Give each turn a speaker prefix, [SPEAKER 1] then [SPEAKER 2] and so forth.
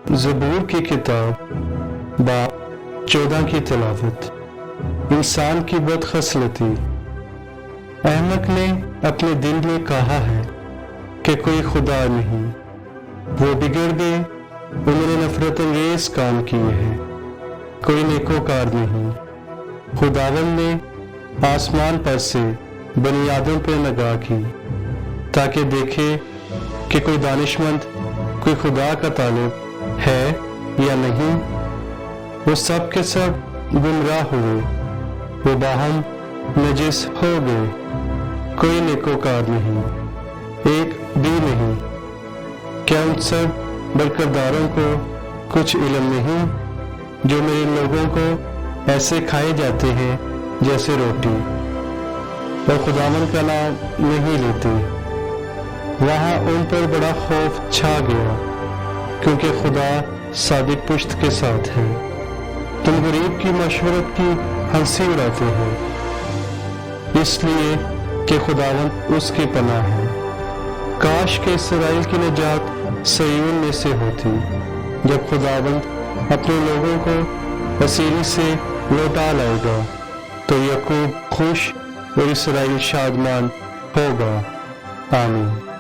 [SPEAKER 1] ज़बूर की किताब बाब 14 की तिलावत। इंसान की बदखसलती। अहमक ने अपने दिल में कहा है कि कोई खुदा नहीं। वो बिगड़ गए, उन्होंने नफरत अंगेज काम किए हैं, कोई नेकोकार नहीं। खुदावंद ने आसमान पर से बनी आदम पर निगाह की ताकि देखे कि कोई दानिशमंद, कोई खुदा का तालिब है या नहीं। वो सब के सब गुमराह हुए, वो बाहम नजिस हो गए, कोई नेकोकार नहीं, एक भी नहीं। क्या उन सब बरकरदारों को कुछ इल्म नहीं जो मेरे लोगों को ऐसे खाए जाते हैं जैसे रोटी, और खुदावंद का नाम नहीं लेते। वहाँ उन पर बड़ा खौफ छा गया क्योंकि खुदा सादिक पुश्त के साथ है। तुम गरीब की मशवरत की हंसी उड़ाते हो, इसलिए कि खुदावंद उसकी पनाह है। काश के इसराइल की निजात सय्यून में से होती, जब खुदावंद अपने लोगों को असीरी से लौटा लाएगा तो याकूब खुश और इसराइल शादमान होगा। आमीन।